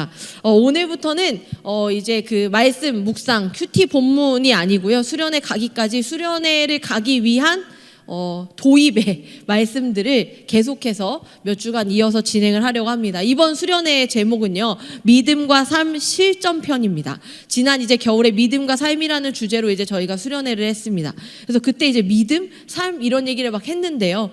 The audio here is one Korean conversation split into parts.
하겠습니다. 오늘부터는 이제 그 말씀 묵상 큐티 본문이 아니고요. 수련회 가기까지 수련회를 가기 위한 도입의 말씀들을 계속해서 몇 주간 이어서 진행을 하려고 합니다. 이번 수련회의 제목은요, 믿음과 삶 실전편입니다. 지난 이제 겨울에 믿음과 삶이라는 주제로 이제 저희가 수련회를 했습니다. 그래서 그때 이제 믿음, 삶 이런 얘기를 막 했는데요.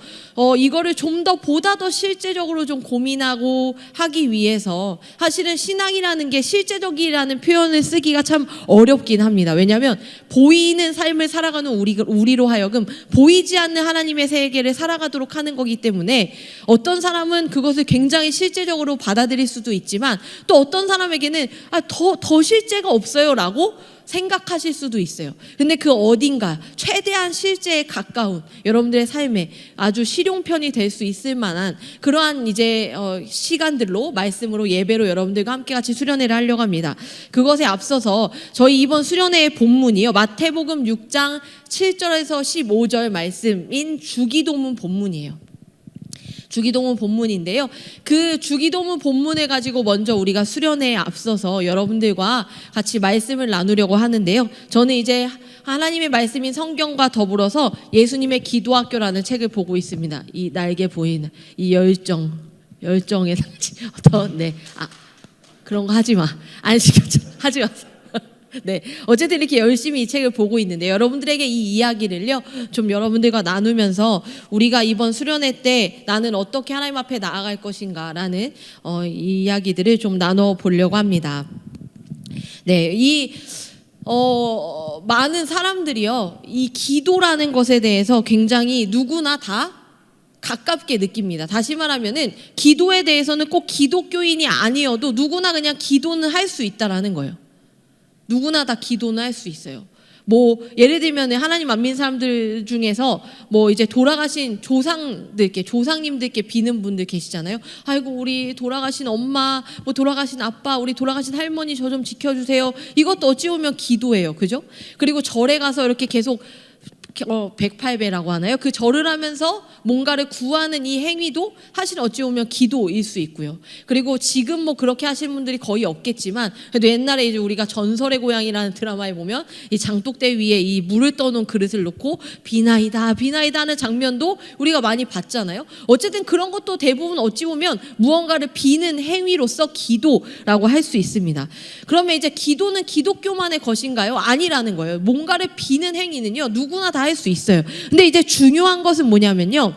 이거를 좀 더 보다 더 실제적으로 좀 고민하고 하기 위해서 사실은 신앙이라는 게 실제적이라는 표현을 쓰기가 참 어렵긴 합니다. 왜냐하면 보이는 삶을 살아가는 우리로 하여금 보이지 않는 하나님의 세계를 살아가도록 하는 거기 때문에 어떤 사람은 그것을 굉장히 실제적으로 받아들일 수도 있지만 또 어떤 사람에게는 더 실제가 없어요 라고 생각하실 수도 있어요. 근데 그 어딘가 최대한 실제에 가까운 여러분들의 삶에 아주 실용편이 될 수 있을 만한 그러한 이제 시간들로 말씀으로 예배로 여러분들과 함께 같이 수련회를 하려고 합니다. 그것에 앞서서 저희 이번 수련회의 본문이요, 마태복음 6장 7절에서 15절 말씀인 주기도문 본문이에요. 주기도문 본문인데요. 그 주기도문 본문을 가지고 먼저 우리가 수련회에 앞서서 여러분들과 같이 말씀을 나누려고 하는데요. 저는 이제 하나님의 말씀인 성경과 더불어서 예수님의 기도학교라는 책을 보고 있습니다. 이 날개 보이는 이 열정의 상징. 그런 거 하지 마. 안 시켰죠. 하지 마세요. 네, 어쨌든 이렇게 열심히 이 책을 보고 있는데 여러분들에게 이 이야기를요 좀 여러분들과 나누면서 우리가 이번 수련회 때 나는 어떻게 하나님 앞에 나아갈 것인가라는 이 이야기들을 좀 나눠 보려고 합니다. 네, 많은 사람들이요 이 기도라는 것에 대해서 굉장히 누구나 다 가깝게 느낍니다. 다시 말하면은 기도에 대해서는 꼭 기독교인이 아니어도 누구나 그냥 기도는 할 수 있다라는 거예요. 누구나 다 기도는 할 수 있어요. 예를 들면 하나님 안 믿는 사람들 중에서 이제 돌아가신 조상님들께 비는 분들 계시잖아요. 아이고 우리 돌아가신 엄마, 돌아가신 아빠, 우리 돌아가신 할머니 저 좀 지켜주세요. 이것도 어찌 보면 기도예요, 그죠? 그리고 절에 가서 이렇게 계속 108배라고 하나요? 그 절을 하면서 뭔가를 구하는 이 행위도 사실 어찌 보면 기도일 수 있고요. 그리고 지금 그렇게 하시는 분들이 거의 없겠지만 그래도 옛날에 이제 우리가 전설의 고향이라는 드라마에 보면 이 장독대 위에 이 물을 떠놓은 그릇을 놓고 비나이다 비나이다 하는 장면도 우리가 많이 봤잖아요. 어쨌든 그런 것도 대부분 어찌 보면 무언가를 비는 행위로서 기도라고 할 수 있습니다. 그러면 이제 기도는 기독교만의 것인가요? 아니라는 거예요. 뭔가를 비는 행위는요 누구나 다 할 수 있어요. 근데 이제 중요한 것은 뭐냐면요,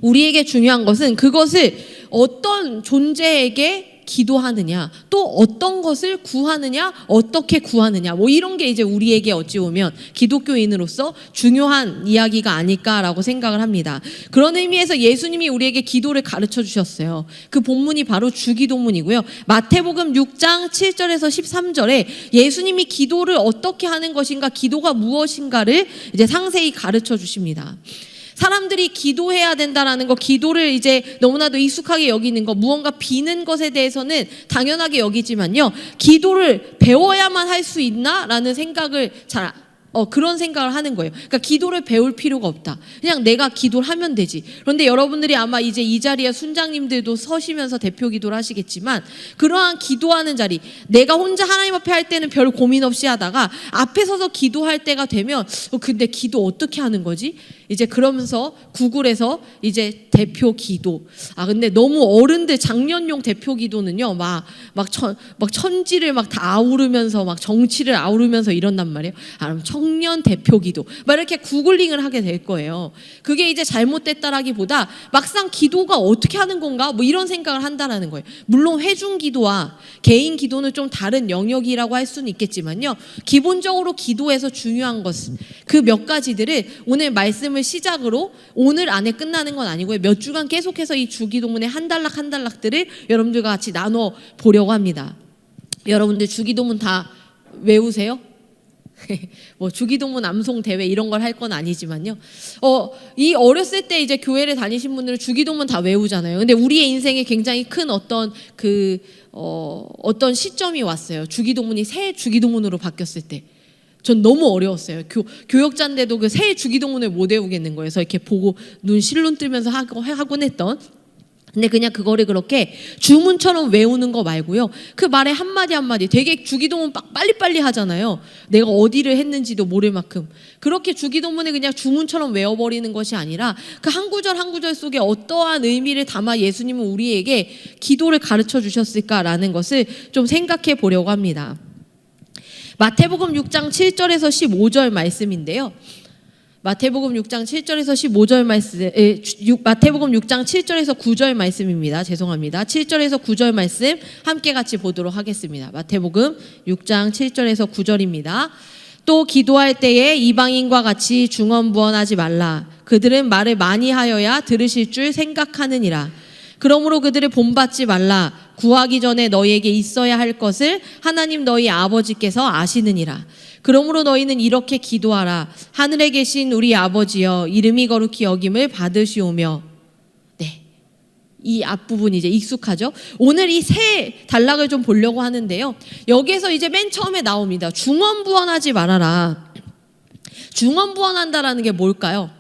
우리에게 중요한 것은 그것을 어떤 존재에게 기도하느냐, 또 어떤 것을 구하느냐, 어떻게 구하느냐, 이런 게 이제 우리에게 어찌 보면 기독교인으로서 중요한 이야기가 아닐까라고 생각을 합니다. 그런 의미에서 예수님이 우리에게 기도를 가르쳐 주셨어요. 그 본문이 바로 주기도문이고요. 마태복음 6장 7절에서 13절에 예수님이 기도를 어떻게 하는 것인가, 기도가 무엇인가를 이제 상세히 가르쳐 주십니다. 사람들이 기도해야 된다라는 거, 기도를 이제 너무나도 익숙하게 여기는 거, 무언가 비는 것에 대해서는 당연하게 여기지만요, 기도를 배워야만 할 수 있나라는 생각을 그런 생각을 하는 거예요. 그러니까 기도를 배울 필요가 없다. 그냥 내가 기도를 하면 되지. 그런데 여러분들이 아마 이제 이 자리에 순장님들도 서시면서 대표 기도를 하시겠지만 그러한 기도하는 자리, 내가 혼자 하나님 앞에 할 때는 별 고민 없이 하다가 앞에 서서 기도할 때가 되면 근데 기도 어떻게 하는 거지? 이제 그러면서 구글에서 이제 대표 기도. 근데 너무 어른들 작년용 대표 기도는요, 막 천지를 막 다 아우르면서 막 정치를 아우르면서 이런단 말이에요. 그럼 청년 대표 기도. 막 이렇게 구글링을 하게 될 거예요. 그게 이제 잘못됐다라기보다 막상 기도가 어떻게 하는 건가? 이런 생각을 한다라는 거예요. 물론 회중 기도와 개인 기도는 좀 다른 영역이라고 할 수는 있겠지만요. 기본적으로 기도에서 중요한 것은 그 몇 가지들을 오늘 말씀을 시작으로 오늘 안에 끝나는 건 아니고요. 몇 주간 계속해서 이 주기도문의 한 단락들을 여러분들과 같이 나눠 보려고 합니다. 여러분들 주기도문 다 외우세요? 주기도문 암송 대회 이런 걸 할 건 아니지만요. 이 어렸을 때 이제 교회를 다니신 분들은 주기도문 다 외우잖아요. 근데 우리의 인생에 굉장히 큰 어떤 시점이 왔어요. 주기도문이 새 주기도문으로 바뀌었을 때. 전 너무 어려웠어요. 교역자인데도 그 새 주기도문을 못 외우겠는 거예요. 그래서 이렇게 보고 눈 실눈 뜨면서 하곤 했던 근데 그냥 그거를 그렇게 주문처럼 외우는 거 말고요. 그 말의 한마디 한마디 되게 주기도문 빨리빨리 하잖아요. 내가 어디를 했는지도 모를 만큼. 그렇게 주기도문을 그냥 주문처럼 외워버리는 것이 아니라 그 한 구절 한 구절 속에 어떠한 의미를 담아 예수님은 우리에게 기도를 가르쳐 주셨을까라는 것을 좀 생각해 보려고 합니다. 마태복음 6장 7절에서 15절 말씀인데요. 마태복음 6장 7절에서 15절 말씀, 마태복음 6장 7절에서 9절 말씀입니다. 죄송합니다. 7절에서 9절 말씀 함께 같이 보도록 하겠습니다. 마태복음 6장 7절에서 9절입니다. 또 기도할 때에 이방인과 같이 중언부언하지 말라. 그들은 말을 많이 하여야 들으실 줄 생각하느니라. 그러므로 그들을 본받지 말라. 구하기 전에 너희에게 있어야 할 것을 하나님 너희 아버지께서 아시느니라. 그러므로 너희는 이렇게 기도하라. 하늘에 계신 우리 아버지여, 이름이 거룩히 여김을 받으시오며. 네, 이 앞부분이 이제 익숙하죠. 오늘 이 세 단락을 좀 보려고 하는데요. 여기에서 이제 맨 처음에 나옵니다. 중언부언하지 말아라. 중언부언한다라는 게 뭘까요?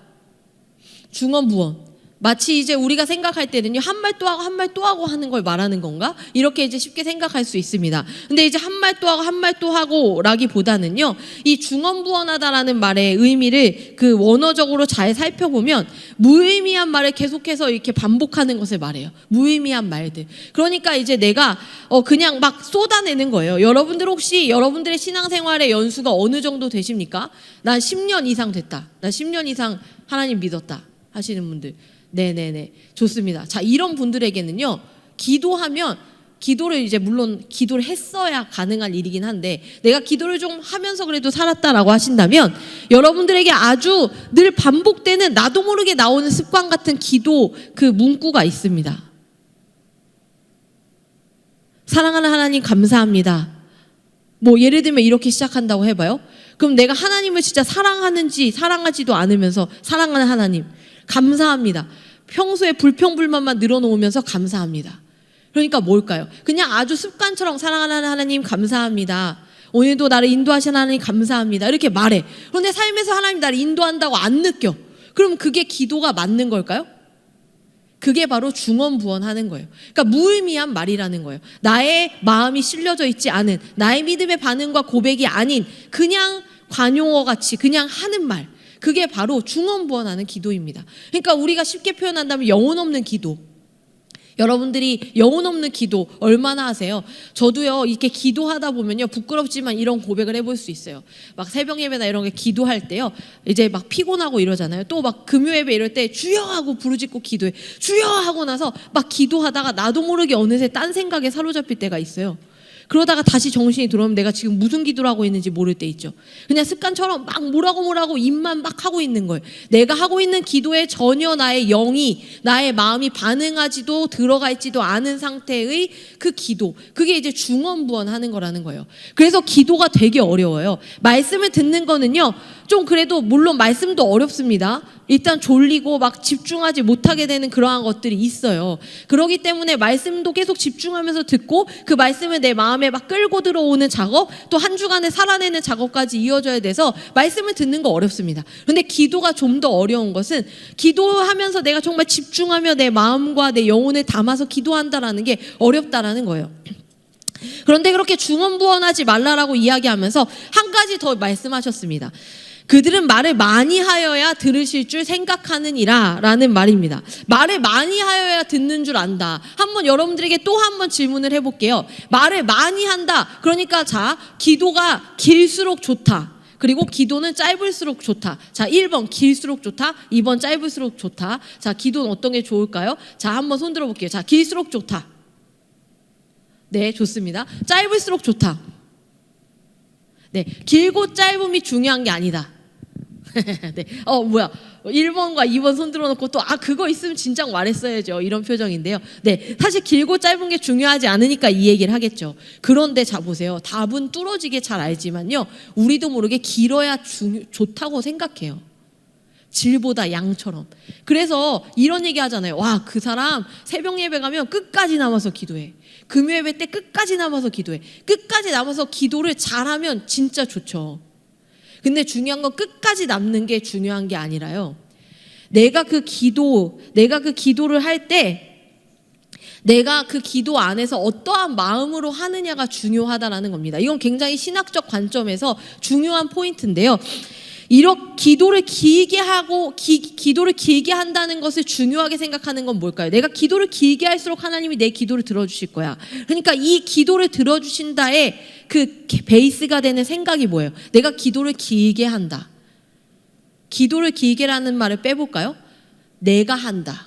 중언부언. 마치 이제 우리가 생각할 때는요, 한 말 또 하고 한 말 또 하고 하는 걸 말하는 건가? 이렇게 이제 쉽게 생각할 수 있습니다. 근데 이제 한 말 또 하고 한 말 또 하고 라기보다는요, 이 중언부언하다라는 말의 의미를 그 원어적으로 잘 살펴보면 무의미한 말을 계속해서 이렇게 반복하는 것을 말해요. 무의미한 말들. 그러니까 이제 내가 그냥 막 쏟아내는 거예요. 여러분들 혹시 여러분들의 신앙생활의 연수가 어느 정도 되십니까? 난 10년 이상 됐다. 난 10년 이상 하나님 믿었다 하시는 분들. 네네네. 좋습니다. 자, 이런 분들에게는요, 기도하면, 기도를 이제 물론 기도를 했어야 가능한 일이긴 한데, 내가 기도를 좀 하면서 그래도 살았다라고 하신다면, 여러분들에게 아주 늘 반복되는 나도 모르게 나오는 습관 같은 기도 그 문구가 있습니다. 사랑하는 하나님 감사합니다. 뭐 예를 들면 이렇게 시작한다고 해봐요. 그럼 내가 하나님을 진짜 사랑하는지 사랑하지도 않으면서 사랑하는 하나님 감사합니다. 평소에 불평불만만 늘어놓으면서 감사합니다. 그러니까 뭘까요? 그냥 아주 습관처럼 사랑하는 하나님 감사합니다. 오늘도 나를 인도하신 하나님 감사합니다. 이렇게 말해. 그런데 삶에서 하나님 나를 인도한다고 안 느껴. 그럼 그게 기도가 맞는 걸까요? 그게 바로 중언부언하는 거예요. 그러니까 무의미한 말이라는 거예요. 나의 마음이 실려져 있지 않은, 나의 믿음의 반응과 고백이 아닌 그냥 관용어같이 그냥 하는 말. 그게 바로 중언부언하는 기도입니다. 그러니까 우리가 쉽게 표현한다면 영혼 없는 기도. 여러분들이 영혼 없는 기도 얼마나 하세요? 저도요, 이렇게 기도하다 보면요, 부끄럽지만 이런 고백을 해볼 수 있어요. 막 새벽 예배나 이런 게 기도할 때요, 이제 막 피곤하고 이러잖아요. 또 막 금요 예배 이럴 때 주여 하고 부르짖고 기도해. 주여 하고 나서 막 기도하다가 나도 모르게 어느새 딴 생각에 사로잡힐 때가 있어요. 그러다가 다시 정신이 들어오면 내가 지금 무슨 기도를 하고 있는지 모를 때 있죠. 그냥 습관처럼 막 뭐라고 입만 막 하고 있는 거예요. 내가 하고 있는 기도에 전혀 나의 영이, 나의 마음이 반응하지도 들어가 있지도 않은 상태의 그 기도, 그게 이제 중언부언하는 거라는 거예요. 그래서 기도가 되게 어려워요. 말씀을 듣는 거는요, 좀 그래도 물론 말씀도 어렵습니다. 일단 졸리고 막 집중하지 못하게 되는 그러한 것들이 있어요. 그렇기 때문에 말씀도 계속 집중하면서 듣고 그 말씀을 내 마음에 막 끌고 들어오는 작업, 또 한 주간에 살아내는 작업까지 이어져야 돼서 말씀을 듣는 거 어렵습니다. 그런데 기도가 좀 더 어려운 것은 기도하면서 내가 정말 집중하며 내 마음과 내 영혼을 담아서 기도한다라는 게 어렵다라는 거예요. 그런데 그렇게 중언부언하지 말라라고 이야기하면서 한 가지 더 말씀하셨습니다. 그들은 말을 많이 하여야 들으실 줄 생각하느니라 라는 말입니다. 말을 많이 하여야 듣는 줄 안다. 한번 여러분들에게 또 한번 질문을 해볼게요. 말을 많이 한다. 그러니까 자, 기도가 길수록 좋다. 그리고 기도는 짧을수록 좋다. 자, 1번 길수록 좋다. 2번 짧을수록 좋다. 자, 기도는 어떤 게 좋을까요? 자, 한번 손 들어볼게요. 자, 길수록 좋다. 네, 좋습니다. 짧을수록 좋다. 네, 길고 짧음이 중요한 게 아니다. 네, 1번과 2번 손 들어놓고 또 그거 있으면 진작 말했어야죠. 이런 표정인데요. 네, 사실 길고 짧은 게 중요하지 않으니까 이 얘기를 하겠죠. 그런데 자 보세요. 답은 뚫어지게 잘 알지만요, 우리도 모르게 길어야 좋다고 생각해요. 질보다 양처럼. 그래서 이런 얘기 하잖아요. 와, 그 사람 새벽 예배 가면 끝까지 남아서 기도해. 금요 예배 때 끝까지 남아서 기도해. 끝까지 남아서 기도를 잘하면 진짜 좋죠. 근데 중요한 건 끝까지 남는 게 중요한 게 아니라요, 내가 그 기도를 할 때 내가 그 기도 안에서 어떠한 마음으로 하느냐가 중요하다라는 겁니다. 이건 굉장히 신학적 관점에서 중요한 포인트인데요. 이렇게 기도를 길게 하고 기도를 길게 한다는 것을 중요하게 생각하는 건 뭘까요? 내가 기도를 길게 할수록 하나님이 내 기도를 들어주실 거야. 그러니까 이 기도를 들어주신다의 그 베이스가 되는 생각이 뭐예요? 내가 기도를 길게 한다. 기도를 길게라는 말을 빼볼까요? 내가 한다.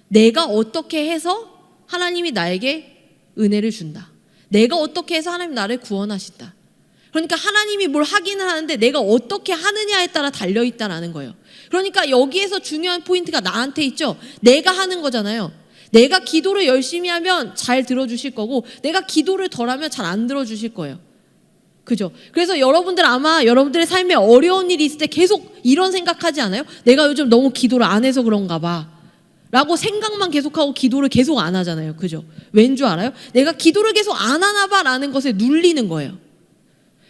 내가 어떻게 해서 하나님이 나에게 은혜를 준다. 내가 어떻게 해서 하나님 나를 구원하신다. 그러니까 하나님이 뭘 하기는 하는데 내가 어떻게 하느냐에 따라 달려있다라는 거예요. 그러니까 여기에서 중요한 포인트가 나한테 있죠. 내가 하는 거잖아요. 내가 기도를 열심히 하면 잘 들어주실 거고 내가 기도를 덜하면 잘 안 들어주실 거예요. 그죠? 그래서 여러분들 아마 여러분들의 삶에 어려운 일이 있을 때 계속 이런 생각하지 않아요? 내가 요즘 너무 기도를 안 해서 그런가 봐 라고 생각만 계속하고 기도를 계속 안 하잖아요. 그죠? 왠 줄 알아요? 내가 기도를 계속 안 하나 봐 라는 것에 눌리는 거예요.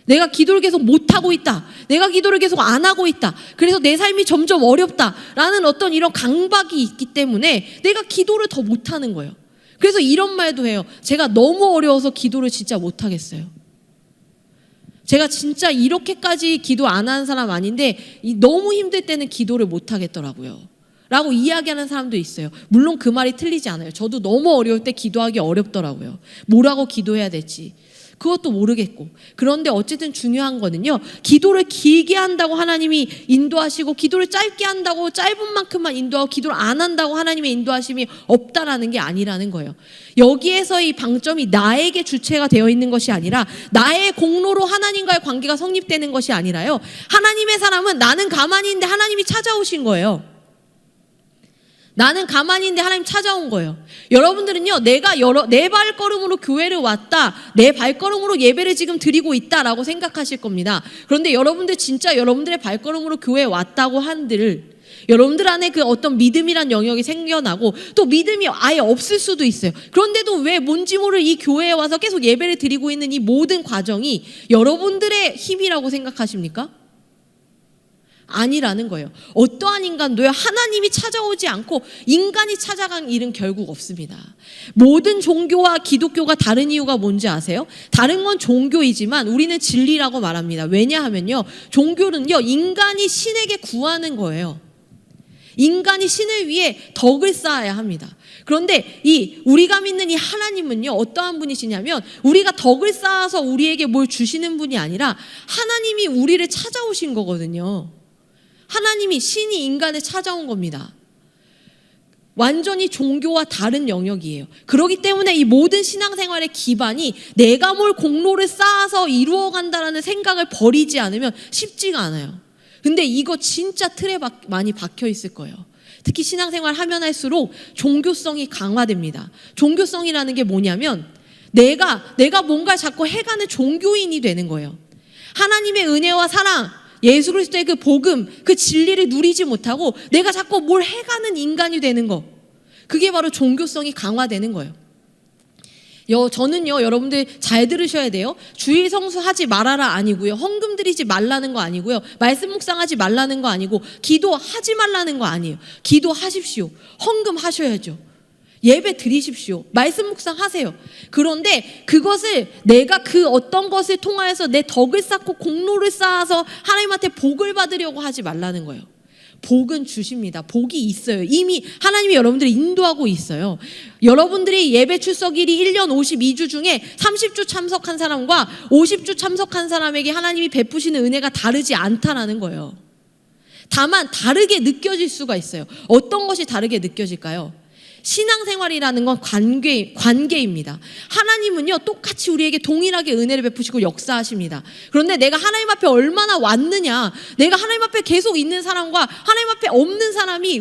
내가 기도를 계속 못하고 있다. 내가 기도를 계속 안 하고 있다. 그래서 내 삶이 점점 어렵다라는 어떤 이런 강박이 있기 때문에 내가 기도를 더 못하는 거예요. 그래서 이런 말도 해요. 제가 너무 어려워서 기도를 진짜 못하겠어요. 제가 진짜 이렇게까지 기도 안 하는 사람 아닌데 너무 힘들 때는 기도를 못하겠더라고요. 라고 이야기하는 사람도 있어요. 물론 그 말이 틀리지 않아요. 저도 너무 어려울 때 기도하기 어렵더라고요. 뭐라고 기도해야 될지. 그것도 모르겠고. 그런데 어쨌든 중요한 거는요. 기도를 길게 한다고 하나님이 인도하시고 기도를 짧게 한다고 짧은 만큼만 인도하고 기도를 안 한다고 하나님의 인도하심이 없다라는 게 아니라는 거예요. 여기에서 이 방점이 나에게 주체가 되어 있는 것이 아니라 나의 공로로 하나님과의 관계가 성립되는 것이 아니라요. 하나님의 사람은 나는 가만히 있는데 하나님이 찾아오신 거예요. 나는 가만히 있는데 하나님 찾아온 거예요. 여러분들은요, 내가 내 발걸음으로 교회를 왔다, 내 발걸음으로 예배를 지금 드리고 있다라고 생각하실 겁니다. 그런데 여러분들 진짜 여러분들의 발걸음으로 교회에 왔다고 한들 여러분들 안에 그 어떤 믿음이란 영역이 생겨나고 또 믿음이 아예 없을 수도 있어요. 그런데도 왜 뭔지 모를 이 교회에 와서 계속 예배를 드리고 있는 이 모든 과정이 여러분들의 힘이라고 생각하십니까? 아니라는 거예요. 어떠한 인간도요, 하나님이 찾아오지 않고 인간이 찾아간 일은 결국 없습니다. 모든 종교와 기독교가 다른 이유가 뭔지 아세요? 다른 건 종교이지만 우리는 진리라고 말합니다. 왜냐하면요, 종교는요, 인간이 신에게 구하는 거예요. 인간이 신을 위해 덕을 쌓아야 합니다. 그런데 우리가 믿는 이 하나님은요, 어떠한 분이시냐면 우리가 덕을 쌓아서 우리에게 뭘 주시는 분이 아니라 하나님이 우리를 찾아오신 거거든요. 하나님이 신이 인간을 찾아온 겁니다. 완전히 종교와 다른 영역이에요. 그렇기 때문에 이 모든 신앙생활의 기반이 내가 뭘 공로를 쌓아서 이루어간다라는 생각을 버리지 않으면 쉽지가 않아요. 근데 이거 진짜 틀에 많이 박혀 있을 거예요. 특히 신앙생활 하면 할수록 종교성이 강화됩니다. 종교성이라는 게 뭐냐면 내가 뭔가 자꾸 해가는 종교인이 되는 거예요. 하나님의 은혜와 사랑, 예수 그리스도의 그 복음, 그 진리를 누리지 못하고 내가 자꾸 뭘 해가는 인간이 되는 거. 그게 바로 종교성이 강화되는 거예요. 저는요, 여러분들 잘 들으셔야 돼요. 주일 성수하지 말아라 아니고요. 헌금 드리지 말라는 거 아니고요. 말씀 묵상하지 말라는 거 아니고 기도하지 말라는 거 아니에요. 기도하십시오. 헌금 하셔야죠. 예배 드리십시오. 말씀 묵상하세요. 그런데 그것을 내가 그 어떤 것을 통하여서 내 덕을 쌓고 공로를 쌓아서 하나님한테 복을 받으려고 하지 말라는 거예요. 복은 주십니다. 복이 있어요. 이미 하나님이 여러분들을 인도하고 있어요. 여러분들이 예배 출석일이 1년 52주 중에 30주 참석한 사람과 50주 참석한 사람에게 하나님이 베푸시는 은혜가 다르지 않다라는 거예요. 다만 다르게 느껴질 수가 있어요. 어떤 것이 다르게 느껴질까요? 신앙생활이라는 건 관계입니다. 하나님은요, 똑같이 우리에게 동일하게 은혜를 베푸시고 역사하십니다. 그런데 내가 하나님 앞에 얼마나 왔느냐, 내가 하나님 앞에 계속 있는 사람과 하나님 앞에 없는 사람이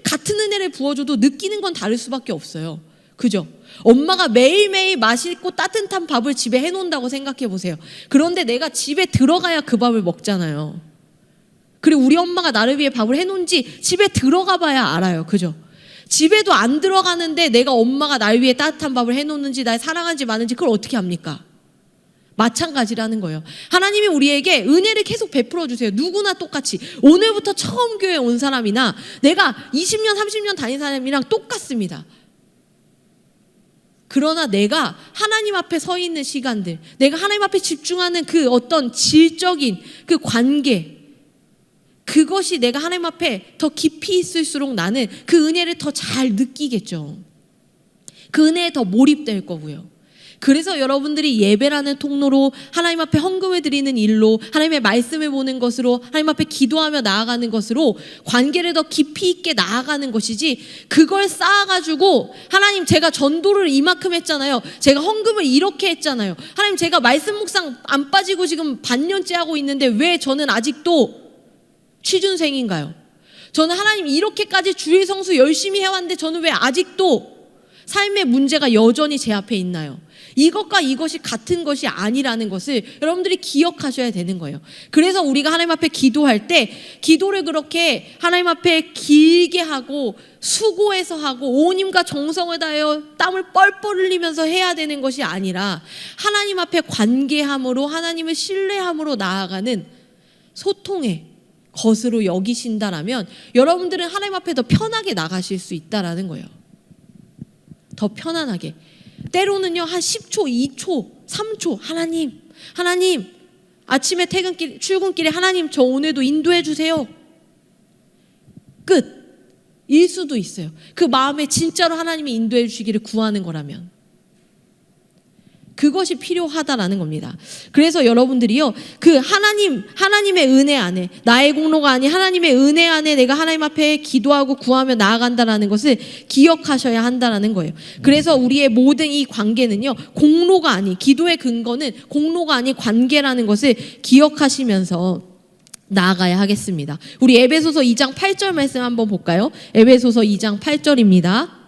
같은 은혜를 부어줘도 느끼는 건 다를 수밖에 없어요. 그죠? 엄마가 매일매일 맛있고 따뜻한 밥을 집에 해놓는다고 생각해 보세요. 그런데 내가 집에 들어가야 그 밥을 먹잖아요. 그리고 우리 엄마가 나를 위해 밥을 해놓은지 집에 들어가 봐야 알아요. 그죠? 집에도 안 들어가는데 내가 엄마가 날 위해 따뜻한 밥을 해놓는지 날 사랑하는지 마는지 그걸 어떻게 합니까? 마찬가지라는 거예요. 하나님이 우리에게 은혜를 계속 베풀어 주세요. 누구나 똑같이. 오늘부터 처음 교회에 온 사람이나 내가 20년 30년 다닌 사람이랑 똑같습니다. 그러나 내가 하나님 앞에 서 있는 시간들, 내가 하나님 앞에 집중하는 그 어떤 질적인 그 관계, 그것이 내가 하나님 앞에 더 깊이 있을수록 나는 그 은혜를 더 잘 느끼겠죠. 그 은혜에 더 몰입될 거고요. 그래서 여러분들이 예배라는 통로로 하나님 앞에 헌금을 드리는 일로, 하나님의 말씀을 보는 것으로, 하나님 앞에 기도하며 나아가는 것으로 관계를 더 깊이 있게 나아가는 것이지, 그걸 쌓아가지고 하나님 제가 전도를 이만큼 했잖아요, 제가 헌금을 이렇게 했잖아요, 하나님 제가 말씀 묵상 안 빠지고 지금 반년째 하고 있는데 왜 저는 아직도 취준생인가요? 저는 하나님 이렇게까지 주일 성수 열심히 해왔는데 저는 왜 아직도 삶의 문제가 여전히 제 앞에 있나요? 이것과 이것이 같은 것이 아니라는 것을 여러분들이 기억하셔야 되는 거예요. 그래서 우리가 하나님 앞에 기도할 때 기도를 그렇게 하나님 앞에 길게 하고 수고해서 하고 온 힘과 정성을 다하여 땀을 뻘뻘 흘리면서 해야 되는 것이 아니라 하나님 앞에 관계함으로, 하나님을 신뢰함으로 나아가는 소통의 것으로 여기신다라면 여러분들은 하나님 앞에 더 편하게 나가실 수 있다라는 거예요. 더 편안하게. 때로는요, 한 10초, 2초, 3초, 하나님, 아침에 퇴근길, 출근길에 하나님, 저 오늘도 인도해 주세요. 끝. 일 수도 있어요. 그 마음에 진짜로 하나님이 인도해 주시기를 구하는 거라면. 그것이 필요하다라는 겁니다. 그래서 여러분들이요, 그 하나님의 은혜 안에, 나의 공로가 아닌 하나님의 은혜 안에 내가 하나님 앞에 기도하고 구하며 나아간다라는 것을 기억하셔야 한다라는 거예요. 그래서 우리의 모든 이 관계는요, 공로가 아닌, 기도의 근거는 공로가 아닌 관계라는 것을 기억하시면서 나아가야 하겠습니다. 우리 에베소서 2장 8절 말씀 한번 볼까요? 에베소서 2장 8절입니다.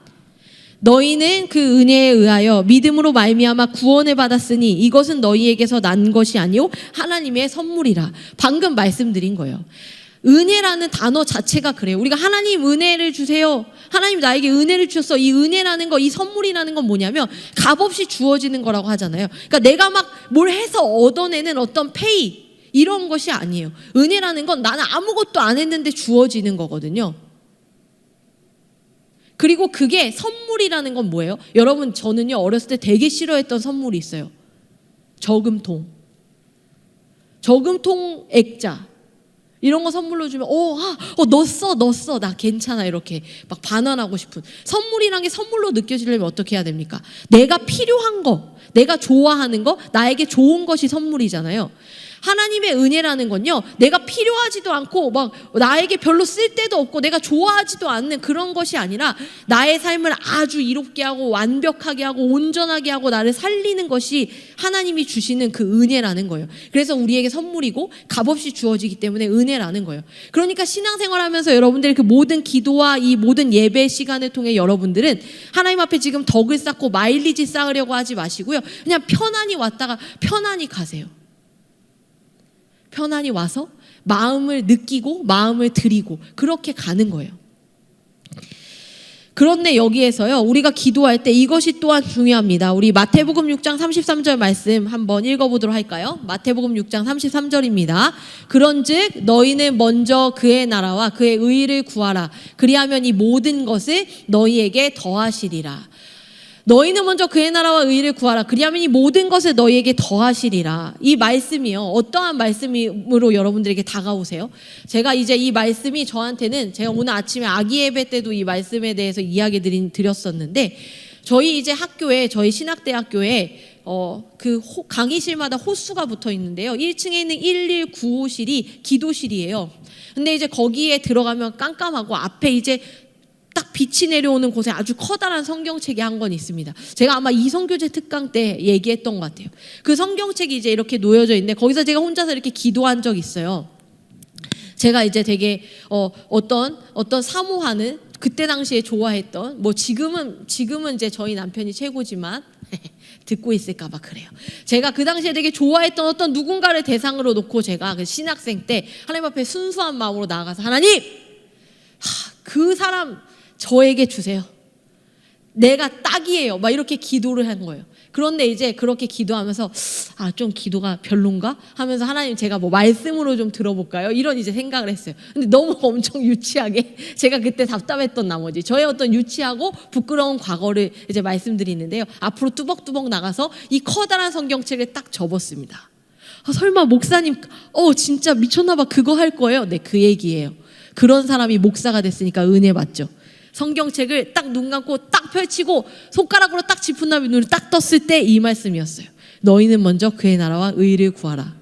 너희는 그 은혜에 의하여 믿음으로 말미암아 구원을 받았으니 이것은 너희에게서 난 것이 아니요 하나님의 선물이라. 방금 말씀드린 거예요. 은혜라는 단어 자체가 그래요. 우리가 하나님 은혜를 주세요, 하나님 나에게 은혜를 주셨어, 이 은혜라는 거, 이 선물이라는 건 뭐냐면 값없이 주어지는 거라고 하잖아요. 그러니까 내가 막 뭘 해서 얻어내는 어떤 페이, 이런 것이 아니에요. 은혜라는 건 나는 아무것도 안 했는데 주어지는 거거든요. 그리고 그게 선물이라는 건 뭐예요? 여러분, 저는요 어렸을 때 되게 싫어했던 선물이 있어요. 저금통 액자 이런 거 선물로 주면 넣었어 나 괜찮아 이렇게 막 반환하고 싶은. 선물이란 게 선물로 느껴지려면 어떻게 해야 됩니까? 내가 필요한 거, 내가 좋아하는 거, 나에게 좋은 것이 선물이잖아요. 하나님의 은혜라는 건요, 내가 필요하지도 않고 막 나에게 별로 쓸데도 없고 내가 좋아하지도 않는 그런 것이 아니라 나의 삶을 아주 이롭게 하고 완벽하게 하고 온전하게 하고 나를 살리는 것이 하나님이 주시는 그 은혜라는 거예요. 그래서 우리에게 선물이고 값없이 주어지기 때문에 은혜라는 거예요. 그러니까 신앙생활하면서 여러분들의 그 모든 기도와 이 모든 예배 시간을 통해 여러분들은 하나님 앞에 지금 덕을 쌓고 마일리지 쌓으려고 하지 마시고요, 그냥 편안히 왔다가 편안히 가세요. 편안히 와서 마음을 느끼고 마음을 드리고 그렇게 가는 거예요. 그런데 여기에서요, 우리가 기도할 때 이것이 또한 중요합니다. 우리 마태복음 6장 33절 말씀 한번 읽어보도록 할까요? 마태복음 6장 33절입니다. 그런즉 너희는 먼저 그의 나라와 그의 의를 구하라. 그리하면 이 모든 것을 너희에게 더하시리라. 너희는 먼저 그의 나라와 의를 구하라. 그리하면 이 모든 것을 너희에게 더하시리라. 이 말씀이요, 어떠한 말씀으로 여러분들에게 다가오세요? 제가 이제 이 말씀이 저한테는, 제가 오늘 아침에 아기 예배 때도 이 말씀에 대해서 이야기 드렸었는데, 저희 이제 학교에, 저희 신학대학교에 그 강의실마다 호수가 붙어 있는데요, 1층에 있는 1195실이 기도실이에요. 근데 이제 거기에 들어가면 깜깜하고 앞에 이제 딱 빛이 내려오는 곳에 아주 커다란 성경책이 한 권 있습니다. 제가 아마 이성교제 특강 때 얘기했던 것 같아요. 그 성경책이 이제 이렇게 놓여져 있는데 거기서 제가 혼자서 이렇게 기도한 적이 있어요. 제가 이제 되게 어떤 사모하는, 그때 당시에 좋아했던, 뭐 지금은 이제 저희 남편이 최고지만 듣고 있을까봐 그래요. 제가 그 당시에 되게 좋아했던 어떤 누군가를 대상으로 놓고 제가 그 신학생 때 하나님 앞에 순수한 마음으로 나아가서 하나님, 그 사람 저에게 주세요. 내가 딱이에요. 막 이렇게 기도를 한 거예요. 그런데 이제 그렇게 기도하면서 좀 기도가 별론가 하면서 하나님 제가 뭐 말씀으로 좀 들어볼까요? 이런 이제 생각을 했어요. 근데 너무 엄청 유치하게 제가 그때 답답했던 나머지 저의 어떤 유치하고 부끄러운 과거를 이제 말씀드리는데요. 앞으로 뚜벅뚜벅 나가서 이 커다란 성경책을 딱 접었습니다. 설마 목사님 진짜 미쳤나봐 그거 할 거예요? 네, 그 얘기예요. 그런 사람이 목사가 됐으니까 은혜 받죠. 성경책을 딱 눈 감고 딱 펼치고 손가락으로 딱 짚은 다음에 눈을 딱 떴을 때 이 말씀이었어요. 너희는 먼저 그의 나라와 의를 구하라.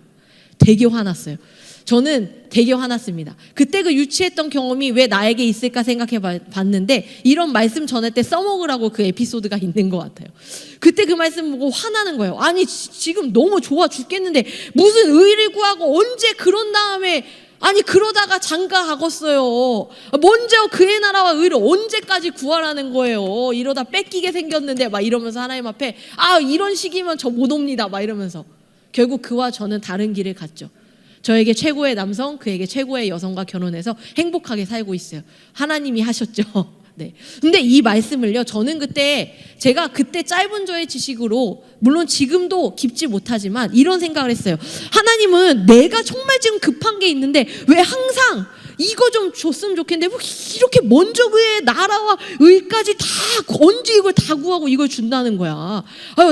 되게 화났어요. 저는 되게 화났습니다. 그때 그 유치했던 경험이 왜 나에게 있을까 생각해 봤는데 이런 말씀 전할 때 써먹으라고 그 에피소드가 있는 것 같아요. 그때 그 말씀 보고 화나는 거예요. 아니 지금 너무 좋아 죽겠는데 무슨 의를 구하고 언제 그런 다음에 그러다가 장가가겠어요. 먼저 그의 나라와 의를 언제까지 구하라는 거예요. 이러다 뺏기게 생겼는데 막 이러면서 하나님 앞에 이런 식이면 저 못 옵니다 막 이러면서 결국 그와 저는 다른 길을 갔죠. 저에게 최고의 남성, 그에게 최고의 여성과 결혼해서 행복하게 살고 있어요. 하나님이 하셨죠. 네. 근데 이 말씀을요, 저는 제가 그때 짧은 저의 지식으로, 물론 지금도 깊지 못하지만 이런 생각을 했어요. 하나님은 내가 정말 지금 급한 게 있는데 왜 항상 이거 좀 줬으면 좋겠는데 뭐 이렇게 먼저 그의 나라와 의까지 다 언제 이걸 다 구하고 이걸 준다는 거야.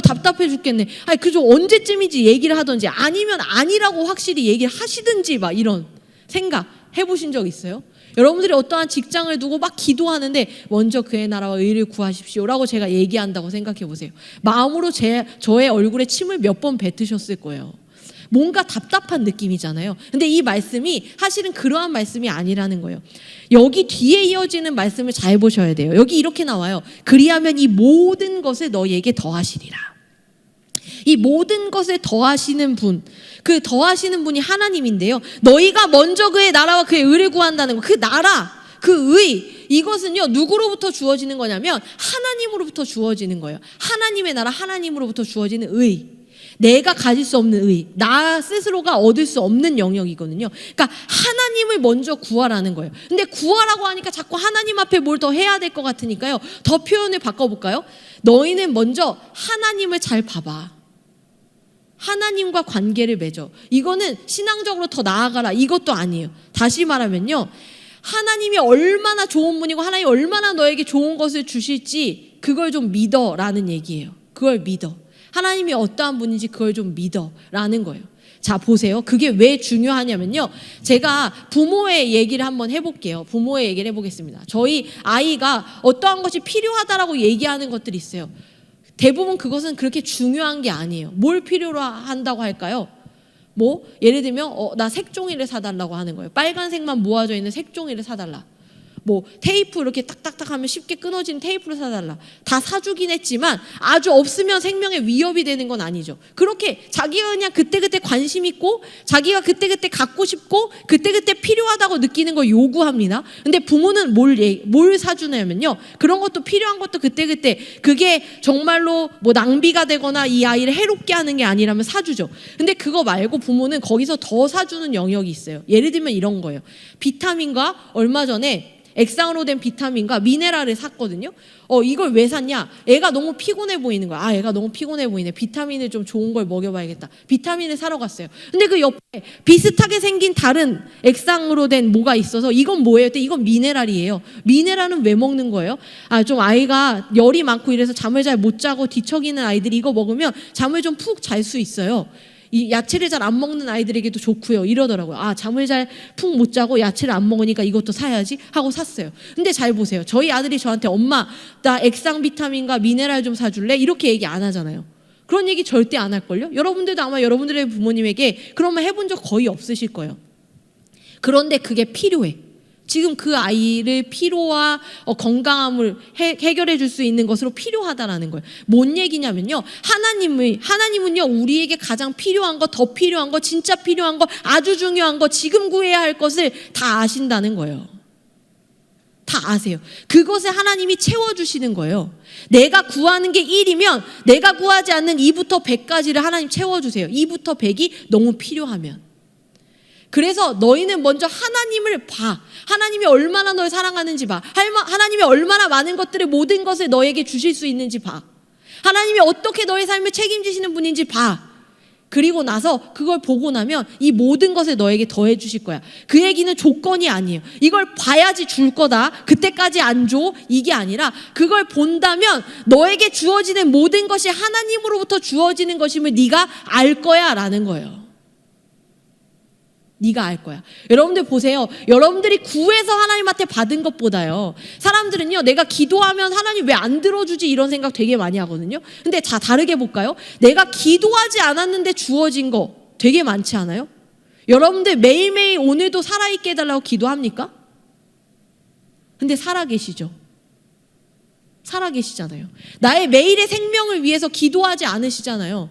답답해 죽겠네. 그저 언제쯤인지 얘기를 하든지 아니면 아니라고 확실히 얘기를 하시든지 막 이런 생각 해보신 적 있어요? 여러분들이 어떠한 직장을 두고 막 기도하는데 먼저 그의 나라와 의를 구하십시오라고 제가 얘기한다고 생각해 보세요. 마음으로 저의 얼굴에 침을 몇 번 뱉으셨을 거예요. 뭔가 답답한 느낌이잖아요. 근데 이 말씀이 사실은 그러한 말씀이 아니라는 거예요. 여기 뒤에 이어지는 말씀을 잘 보셔야 돼요. 여기 이렇게 나와요. 그리하면 이 모든 것을 너희에게 더하시리라. 이 모든 것을 더하시는 분, 그 더하시는 분이 하나님인데요. 너희가 먼저 그의 나라와 그의 의를 구한다는 거, 그 나라, 그 의, 이것은요 누구로부터 주어지는 거냐면 하나님으로부터 주어지는 거예요. 하나님의 나라, 하나님으로부터 주어지는 의. 내가 가질 수 없는 의, 나 스스로가 얻을 수 없는 영역이거든요. 그러니까 하나님을 먼저 구하라는 거예요. 근데 구하라고 하니까 자꾸 하나님 앞에 뭘 더 해야 될 것 같으니까요. 더 표현을 바꿔볼까요? 너희는 먼저 하나님을 잘 봐봐. 하나님과 관계를 맺어. 이거는 신앙적으로 더 나아가라 이것도 아니에요. 다시 말하면요, 하나님이 얼마나 좋은 분이고 하나님이 얼마나 너에게 좋은 것을 주실지 그걸 좀 믿어라는 얘기예요. 그걸 믿어. 하나님이 어떠한 분인지 그걸 좀 믿어라는 거예요. 자, 보세요. 그게 왜 중요하냐면요, 제가 부모의 얘기를 한번 해볼게요. 부모의 얘기를 해보겠습니다. 저희 아이가 어떠한 것이 필요하다라고 얘기하는 것들이 있어요. 대부분 그것은 그렇게 중요한 게 아니에요. 뭘 필요로 한다고 할까요? 예를 들면 나 색종이를 사달라고 하는 거예요. 빨간색만 모아져 있는 색종이를 사달라. 테이프 이렇게 딱딱딱 하면 쉽게 끊어지는 테이프를 사달라. 다 사주긴 했지만 아주 없으면 생명에 위협이 되는 건 아니죠. 그렇게 자기가 그냥 그때그때 관심 있고 자기가 그때그때 갖고 싶고 그때그때 필요하다고 느끼는 걸 요구합니다. 근데 부모는 뭘 사주냐면요, 그런 것도 필요한 것도 그때그때 그게 정말로 낭비가 되거나 이 아이를 해롭게 하는 게 아니라면 사주죠. 근데 그거 말고 부모는 거기서 더 사주는 영역이 있어요. 예를 들면 이런 거예요. 비타민과 얼마 전에 액상으로 된 비타민과 미네랄을 샀거든요. 이걸 왜 샀냐? 애가 너무 피곤해 보이는 거야. 애가 너무 피곤해 보이네. 비타민을 좀 좋은 걸 먹여봐야겠다. 비타민을 사러 갔어요. 근데 그 옆에 비슷하게 생긴 다른 액상으로 된 뭐가 있어서 이건 뭐예요? 이건 미네랄이에요. 미네랄은 왜 먹는 거예요? 좀 아이가 열이 많고 이래서 잠을 잘 못 자고 뒤척이는 아이들이 이거 먹으면 잠을 좀 푹 잘 수 있어요. 이 야채를 잘 안 먹는 아이들에게도 좋고요. 이러더라고요. 잠을 잘 푹 못 자고 야채를 안 먹으니까 이것도 사야지 하고 샀어요. 근데 잘 보세요. 저희 아들이 저한테 엄마 나 액상 비타민과 미네랄 좀 사줄래? 이렇게 얘기 안 하잖아요. 그런 얘기 절대 안 할걸요? 여러분들도 아마 여러분들의 부모님에게 그런 말 해본 적 거의 없으실 거예요. 그런데 그게 필요해. 지금 그 아이를 피로와 건강함을 해결해 줄 수 있는 것으로 필요하다라는 거예요. 뭔 얘기냐면요, 하나님은요 우리에게 가장 필요한 거, 더 필요한 거, 진짜 필요한 거, 아주 중요한 거, 지금 구해야 할 것을 다 아신다는 거예요. 다 아세요. 그것을 하나님이 채워주시는 거예요. 내가 구하는 게 1이면 내가 구하지 않는 2부터 100까지를 하나님 채워주세요. 2부터 100이 너무 필요하면. 그래서 너희는 먼저 하나님을 봐. 하나님이 얼마나 널 사랑하는지 봐. 하나님이 얼마나 많은 것들을, 모든 것을 너에게 주실 수 있는지 봐. 하나님이 어떻게 너의 삶을 책임지시는 분인지 봐. 그리고 나서 그걸 보고 나면 이 모든 것을 너에게 더해 주실 거야. 그 얘기는 조건이 아니에요. 이걸 봐야지 줄 거다. 그때까지 안 줘. 이게 아니라 그걸 본다면 너에게 주어지는 모든 것이 하나님으로부터 주어지는 것임을 네가 알 거야 라는 거예요. 네가 알 거야. 여러분들 보세요. 여러분들이 구해서 하나님한테 받은 것보다요, 사람들은요, 내가 기도하면 하나님 왜 안 들어주지 이런 생각 되게 많이 하거든요. 근데 자, 다르게 볼까요? 내가 기도하지 않았는데 주어진 거 되게 많지 않아요? 여러분들 매일매일 오늘도 살아있게 해달라고 기도합니까? 근데 살아계시죠? 살아계시잖아요. 나의 매일의 생명을 위해서 기도하지 않으시잖아요.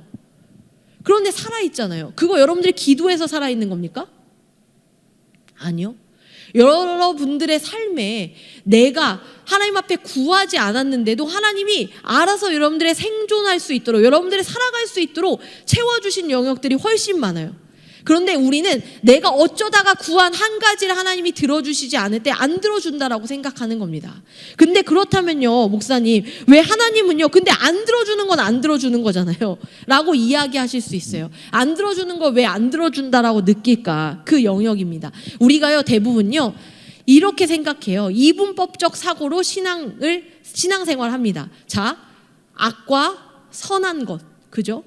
그런데 살아있잖아요. 그거 여러분들이 기도해서 살아있는 겁니까? 아니요. 여러분들의 삶에 내가 하나님 앞에 구하지 않았는데도 하나님이 알아서 여러분들의 생존할 수 있도록, 여러분들이 살아갈 수 있도록 채워주신 영역들이 훨씬 많아요. 그런데 우리는 내가 어쩌다가 구한 한 가지를 하나님이 들어주시지 않을 때 안 들어준다라고 생각하는 겁니다. 근데 그렇다면요, 목사님, 왜 하나님은요, 근데 안 들어주는 건 안 들어주는 거잖아요 라고 이야기하실 수 있어요. 안 들어주는 거 왜 안 들어준다라고 느낄까? 그 영역입니다. 우리가요, 대부분요 이렇게 생각해요. 이분법적 사고로 신앙생활 합니다. 자, 악과 선한 것, 그죠?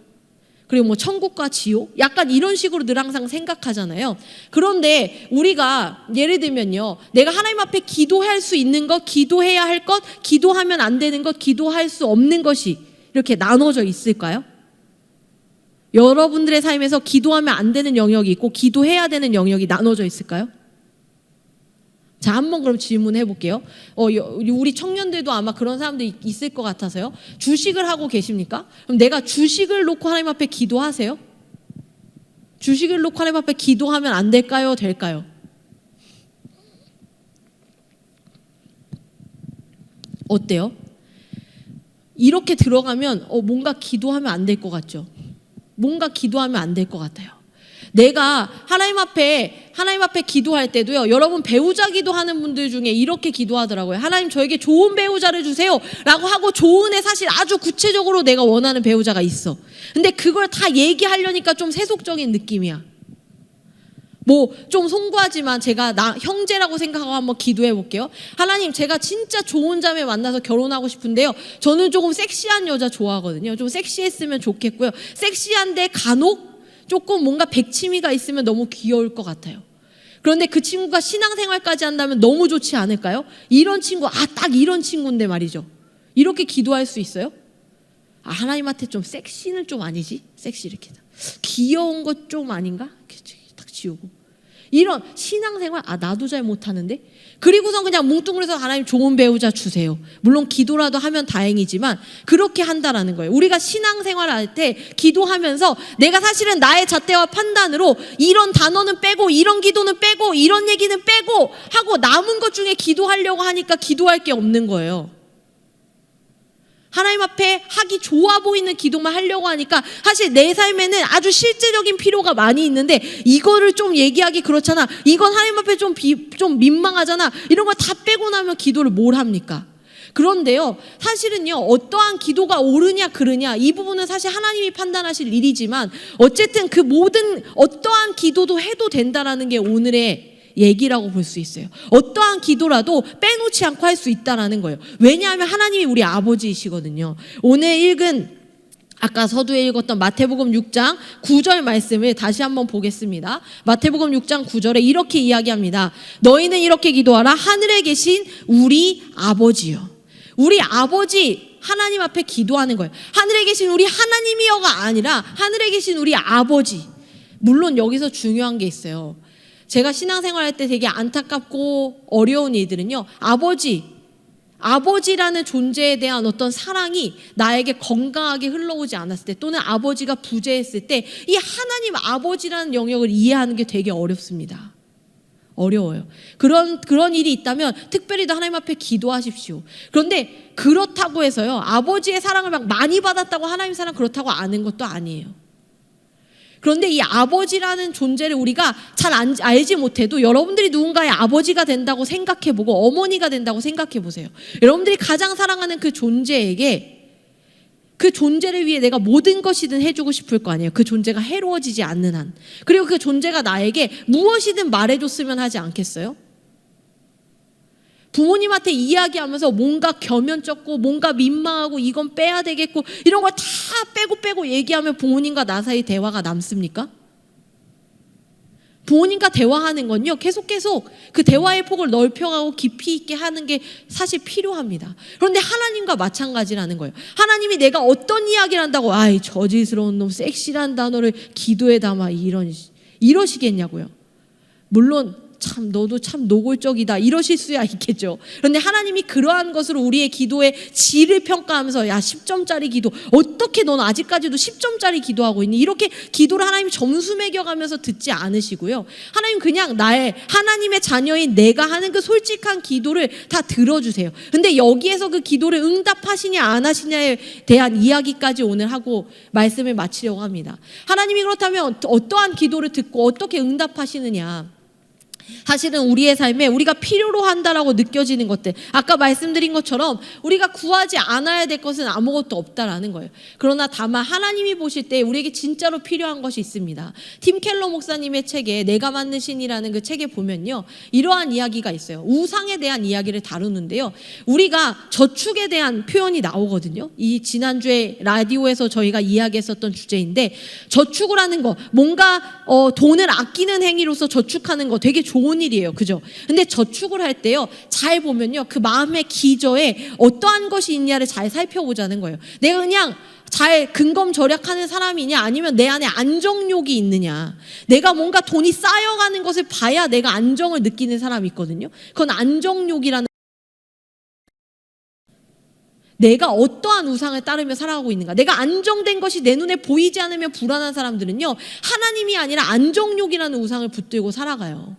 그리고 뭐 천국과 지옥, 약간 이런 식으로 늘 항상 생각하잖아요. 그런데 우리가 예를 들면요, 내가 하나님 앞에 기도할 수 있는 것, 기도해야 할 것, 기도하면 안 되는 것, 기도할 수 없는 것이 이렇게 나눠져 있을까요? 여러분들의 삶에서 기도하면 안 되는 영역이 있고 기도해야 되는 영역이 나눠져 있을까요? 자, 한번 그럼 질문해 볼게요. 우리 청년들도 아마 그런 사람들 있을 것 같아서요. 주식을 하고 계십니까? 그럼 내가 주식을 놓고 하나님 앞에 기도하세요? 주식을 놓고 하나님 앞에 기도하면 안 될까요? 될까요? 어때요? 이렇게 들어가면 뭔가 기도하면 안 될 것 같죠? 뭔가 기도하면 안 될 것 같아요. 내가 하나님 앞에 기도할 때도요, 여러분 배우자 기도하는 분들 중에 이렇게 기도하더라고요. 하나님 저에게 좋은 배우자를 주세요 라고 하고, 좋은 애 사실 아주 구체적으로 내가 원하는 배우자가 있어. 근데 그걸 다 얘기하려니까 좀 세속적인 느낌이야. 뭐 좀 송구하지만 제가 나 형제라고 생각하고 한번 기도해 볼게요. 하나님, 제가 진짜 좋은 자매 만나서 결혼하고 싶은데요, 저는 조금 섹시한 여자 좋아하거든요. 좀 섹시했으면 좋겠고요, 섹시한데 간혹 조금 뭔가 백치미가 있으면 너무 귀여울 것 같아요. 그런데 그 친구가 신앙생활까지 한다면 너무 좋지 않을까요? 이런 친구, 딱 이런 친구인데 말이죠. 이렇게 기도할 수 있어요? 하나님한테 좀 섹시는 좀 아니지? 섹시 이렇게 귀여운 것 좀 아닌가? 딱 지우고. 이런 신앙생활, 나도 잘 못하는데? 그리고선 그냥 뭉뚱그려서 하나님 좋은 배우자 주세요. 물론 기도라도 하면 다행이지만 그렇게 한다라는 거예요. 우리가 신앙생활 할 때 기도하면서 내가 사실은 나의 잣대와 판단으로 이런 단어는 빼고 이런 기도는 빼고 이런 얘기는 빼고 하고 남은 것 중에 기도하려고 하니까 기도할 게 없는 거예요. 하나님 앞에 하기 좋아 보이는 기도만 하려고 하니까 사실 내 삶에는 아주 실제적인 필요가 많이 있는데 이거를 좀 얘기하기 그렇잖아, 이건 하나님 앞에 좀 민망하잖아, 이런 걸 다 빼고 나면 기도를 뭘 합니까? 그런데요, 사실은요, 어떠한 기도가 옳으냐 그르냐 이 부분은 사실 하나님이 판단하실 일이지만 어쨌든 그 모든 어떠한 기도도 해도 된다라는 게 오늘의 얘기라고 볼 수 있어요. 어떠한 기도라도 빼놓지 않고 할 수 있다라는 거예요. 왜냐하면 하나님이 우리 아버지이시거든요. 오늘 읽은 아까 서두에 읽었던 마태복음 6장 9절 말씀을 다시 한번 보겠습니다. 마태복음 6장 9절에 이렇게 이야기합니다. 너희는 이렇게 기도하라. 하늘에 계신 우리 아버지요. 우리 아버지 하나님 앞에 기도하는 거예요. 하늘에 계신 우리 하나님이여가 아니라 하늘에 계신 우리 아버지. 물론 여기서 중요한 게 있어요. 제가 신앙생활 할 때 되게 안타깝고 어려운 일들은요, 아버지라는 존재에 대한 어떤 사랑이 나에게 건강하게 흘러오지 않았을 때, 또는 아버지가 부재했을 때 이 하나님 아버지라는 영역을 이해하는 게 되게 어렵습니다. 어려워요. 그런 일이 있다면 특별히 하나님 앞에 기도하십시오. 그런데 그렇다고 해서요, 아버지의 사랑을 막 많이 받았다고 하나님 사랑 그렇다고 아는 것도 아니에요. 그런데 이 아버지라는 존재를 우리가 잘 알지 못해도 여러분들이 누군가의 아버지가 된다고 생각해보고 어머니가 된다고 생각해보세요. 여러분들이 가장 사랑하는 그 존재에게 그 존재를 위해 내가 모든 것이든 해주고 싶을 거 아니에요. 그 존재가 해로워지지 않는 한. 그리고 그 존재가 나에게 무엇이든 말해줬으면 하지 않겠어요? 부모님한테 이야기하면서 뭔가 겸연쩍고 뭔가 민망하고 이건 빼야 되겠고 이런 걸 다 빼고 얘기하면 부모님과 나 사이 대화가 남습니까? 부모님과 대화하는 건요, 계속 그 대화의 폭을 넓혀가고 깊이 있게 하는 게 사실 필요합니다. 그런데 하나님과 마찬가지라는 거예요. 하나님이 내가 어떤 이야기를 한다고, 아이, 저질스러운 놈, 섹시란 단어를 기도에 담아, 이러시겠냐고요. 물론, 참 너도 참 노골적이다 이러실 수야 있겠죠. 그런데 하나님이 그러한 것으로 우리의 기도의 질을 평가하면서 야 10점짜리 기도 어떻게 넌 아직까지도 10점짜리 기도하고 있니? 이렇게 기도를 하나님 점수 매겨가면서 듣지 않으시고요. 하나님 그냥 하나님의 자녀인 내가 하는 그 솔직한 기도를 다 들어주세요. 근데 여기에서 그 기도를 응답하시냐 안 하시냐에 대한 이야기까지 오늘 하고 말씀을 마치려고 합니다. 하나님이 그렇다면 어떠한 기도를 듣고 어떻게 응답하시느냐, 사실은 우리의 삶에 우리가 필요로 한다라고 느껴지는 것들, 아까 말씀드린 것처럼 우리가 구하지 않아야 될 것은 아무것도 없다라는 거예요. 그러나 다만 하나님이 보실 때 우리에게 진짜로 필요한 것이 있습니다. 팀 켈러 목사님의 책에 내가 만든 신이라는 그 책에 보면요, 이러한 이야기가 있어요. 우상에 대한 이야기를 다루는데요, 우리가 저축에 대한 표현이 나오거든요. 이 지난주에 라디오에서 저희가 이야기했었던 주제인데, 저축을 하는 거, 뭔가 돈을 아끼는 행위로서 저축하는 거 되게 좋은 일이에요. 그죠? 근데 저축을 할 때요, 잘 보면요, 그 마음의 기저에 어떠한 것이 있냐를 잘 살펴보자는 거예요. 내가 그냥 잘 근검절약하는 사람이냐, 아니면 내 안에 안정욕이 있느냐. 내가 뭔가 돈이 쌓여가는 것을 봐야 내가 안정을 느끼는 사람이 있거든요. 그건 안정욕이라는, 내가 어떠한 우상을 따르며 살아가고 있는가. 내가 안정된 것이 내 눈에 보이지 않으면 불안한 사람들은요, 하나님이 아니라 안정욕이라는 우상을 붙들고 살아가요.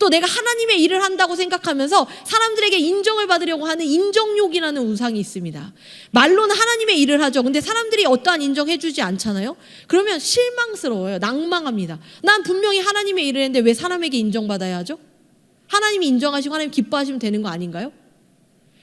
또 내가 하나님의 일을 한다고 생각하면서 사람들에게 인정을 받으려고 하는 인정욕이라는 우상이 있습니다. 말로는 하나님의 일을 하죠. 근데 사람들이 어떠한 인정해주지 않잖아요. 그러면 실망스러워요. 낭망합니다. 난 분명히 하나님의 일을 했는데 왜 사람에게 인정받아야 하죠? 하나님이 인정하시고 하나님 기뻐하시면 되는 거 아닌가요?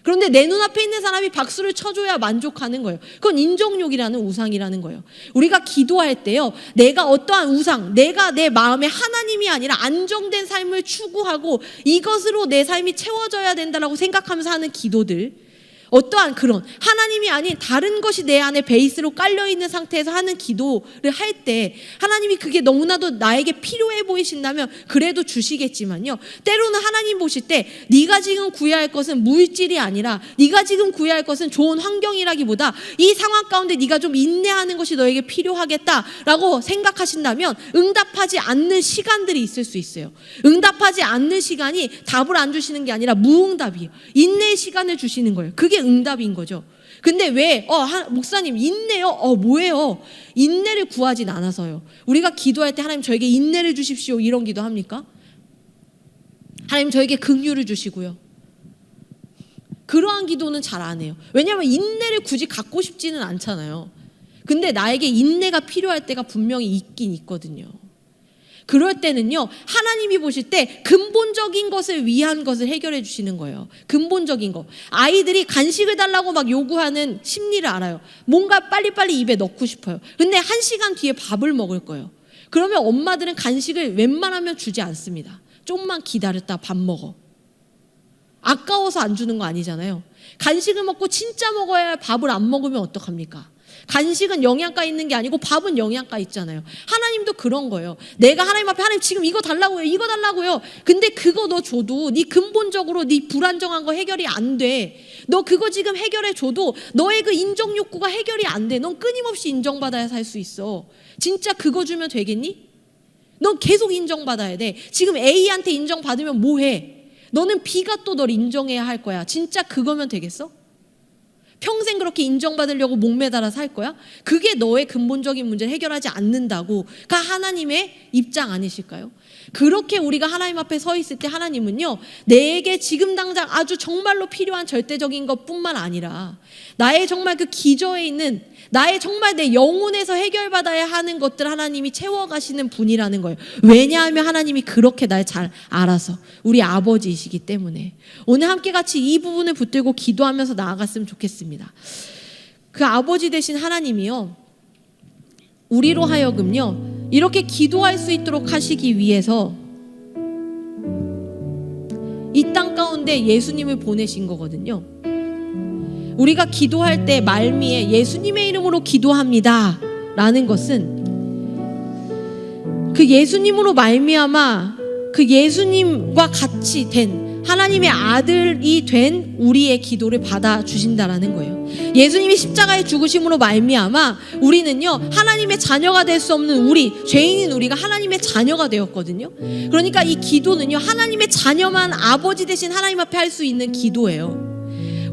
그런데 내 눈앞에 있는 사람이 박수를 쳐줘야 만족하는 거예요. 그건 인정욕이라는 우상이라는 거예요. 우리가 기도할 때요, 내가 어떠한 우상, 내가 내 마음에 하나님이 아니라 안정된 삶을 추구하고 이것으로 내 삶이 채워져야 된다고 생각하면서 하는 기도들, 어떠한 그런 하나님이 아닌 다른 것이 내 안에 베이스로 깔려있는 상태에서 하는 기도를 할 때 하나님이 그게 너무나도 나에게 필요해 보이신다면 그래도 주시겠지만요, 때로는 하나님 보실 때 네가 지금 구해야 할 것은 물질이 아니라, 네가 지금 구해야 할 것은 좋은 환경이라기보다 이 상황 가운데 네가 좀 인내하는 것이 너에게 필요하겠다라고 생각하신다면 응답하지 않는 시간들이 있을 수 있어요. 응답하지 않는 시간이 답을 안 주시는 게 아니라 무응답이에요. 인내의 시간을 주시는 거예요. 그게 응답인 거죠. 근데 왜 목사님 인내요? 뭐예요? 인내를 구하진 않아서요. 우리가 기도할 때 하나님 저에게 인내를 주십시오 이런 기도 합니까? 하나님 저에게 긍휼을 주시고요. 그러한 기도는 잘 안 해요. 왜냐하면 인내를 굳이 갖고 싶지는 않잖아요. 근데 나에게 인내가 필요할 때가 분명히 있긴 있거든요. 그럴 때는요, 하나님이 보실 때 근본적인 것을 위한 것을 해결해 주시는 거예요. 근본적인 거. 아이들이 간식을 달라고 막 요구하는 심리를 알아요. 뭔가 빨리빨리 입에 넣고 싶어요. 근데 1시간 뒤에 밥을 먹을 거예요. 그러면 엄마들은 간식을 웬만하면 주지 않습니다. 좀만 기다렸다 밥 먹어. 아까워서 안 주는 거 아니잖아요. 간식을 먹고 진짜 먹어야 할 밥을 안 먹으면 어떡합니까? 간식은 영양가 있는 게 아니고 밥은 영양가 있잖아요. 하나님도 그런 거예요. 내가 하나님 앞에 하나님 지금 이거 달라고요. 이거 달라고요. 근데 그거 너 줘도 네 근본적으로 네 불안정한 거 해결이 안 돼. 너 그거 지금 해결해 줘도 너의 그 인정 욕구가 해결이 안 돼. 넌 끊임없이 인정받아야 살 수 있어. 진짜 그거 주면 되겠니? 넌 계속 인정받아야 돼. 지금 A한테 인정받으면 뭐 해? 너는 B가 또 널 인정해야 할 거야. 진짜 그거면 되겠어? 평생 그렇게 인정받으려고 목매달아 살 거야? 그게 너의 근본적인 문제를 해결하지 않는다고가 하나님의 입장 아니실까요? 그렇게 우리가 하나님 앞에 서 있을 때 하나님은요, 내게 지금 당장 아주 정말로 필요한 절대적인 것뿐만 아니라 나의 정말 그 기저에 있는, 나의 정말 내 영혼에서 해결받아야 하는 것들 하나님이 채워가시는 분이라는 거예요. 왜냐하면 하나님이 그렇게 날 잘 알아서, 우리 아버지이시기 때문에. 오늘 함께 같이 이 부분을 붙들고 기도하면서 나아갔으면 좋겠습니다. 주십니다. 그 아버지 되신 하나님이요, 우리로 하여금요 이렇게 기도할 수 있도록 하시기 위해서 이 땅 가운데 예수님을 보내신 거거든요. 우리가 기도할 때 말미에 예수님의 이름으로 기도합니다 라는 것은 그 예수님으로 말미암아 그 예수님과 같이 된 하나님의 아들이 된 우리의 기도를 받아주신다라는 거예요. 예수님이 십자가에 죽으심으로 말미암아 우리는요 하나님의 자녀가 될 수 없는 우리, 죄인인 우리가 하나님의 자녀가 되었거든요. 그러니까 이 기도는요 하나님의 자녀만 아버지 되신 하나님 앞에 할 수 있는 기도예요.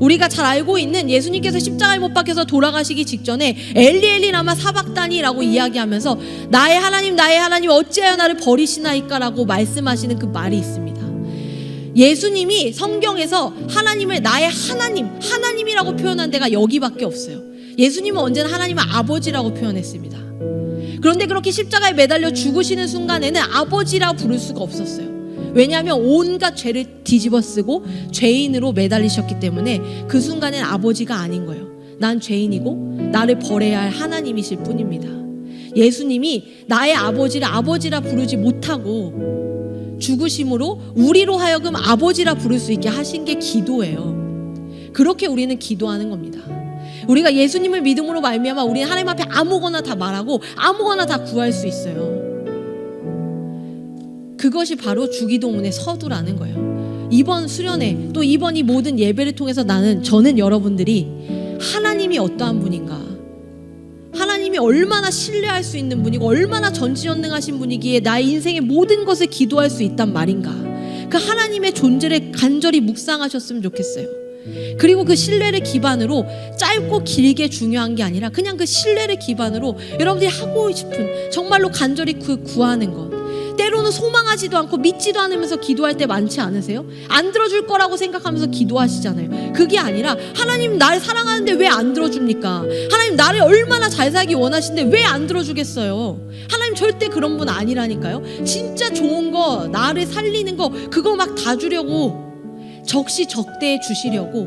우리가 잘 알고 있는 예수님께서 십자가에 못 박혀서 돌아가시기 직전에 엘리 엘리 라마 사박다니라고 이야기하면서 나의 하나님 어찌하여 나를 버리시나이까라고 말씀하시는 그 말이 있습니다. 예수님이 성경에서 하나님을 나의 하나님이라고 표현한 데가 여기밖에 없어요. 예수님은 언제나 하나님을 아버지라고 표현했습니다. 그런데 그렇게 십자가에 매달려 죽으시는 순간에는 아버지라 부를 수가 없었어요. 왜냐하면 온갖 죄를 뒤집어 쓰고 죄인으로 매달리셨기 때문에 그 순간엔 아버지가 아닌 거예요. 난 죄인이고 나를 벌해야 할 하나님이실 뿐입니다. 예수님이 나의 아버지를 아버지라 부르지 못하고 죽으심으로 우리로 하여금 아버지라 부를 수 있게 하신 게 기도예요. 그렇게 우리는 기도하는 겁니다. 우리가 예수님을 믿음으로 말미암아 우리는 하나님 앞에 아무거나 다 말하고 아무거나 다 구할 수 있어요. 그것이 바로 주기도문의 서두라는 거예요. 이번 수련회 또 이번 이 모든 예배를 통해서 저는 여러분들이 하나님이 어떠한 분인가, 하나님이 얼마나 신뢰할 수 있는 분이고 얼마나 전지전능하신 분이기에 나의 인생의 모든 것을 기도할 수 있단 말인가, 그 하나님의 존재를 간절히 묵상하셨으면 좋겠어요. 그리고 그 신뢰를 기반으로 짧고 길게 중요한 게 아니라 그냥 그 신뢰를 기반으로 여러분들이 하고 싶은 정말로 간절히 구하는 것, 때로는 소망하지도 않고 믿지도 않으면서 기도할 때 많지 않으세요? 안 들어줄 거라고 생각하면서 기도하시잖아요. 그게 아니라 하나님 나를 사랑하는데 왜 안 들어줍니까? 하나님 나를 얼마나 잘 살기 원하시는데 왜 안 들어주겠어요? 하나님 절대 그런 분 아니라니까요. 진짜 좋은 거, 나를 살리는 거, 그거 막 다 주려고 적시적대해 주시려고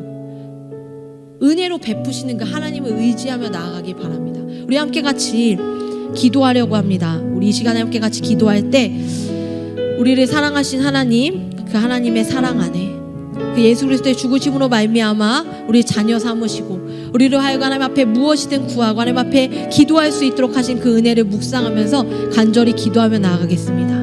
은혜로 베푸시는 그 하나님을 의지하며 나아가기 바랍니다. 우리 함께 같이 기도하려고 합니다. 우리 이 시간에 함께 같이 기도할 때 우리를 사랑하신 하나님, 그 하나님의 사랑 안에 그 예수 그리스도의 죽으심으로 말미암아 우리 자녀 삼으시고 우리를 하여금 하나님 앞에 무엇이든 구하고 하나님 앞에 기도할 수 있도록 하신 그 은혜를 묵상하면서 간절히 기도하며 나아가겠습니다.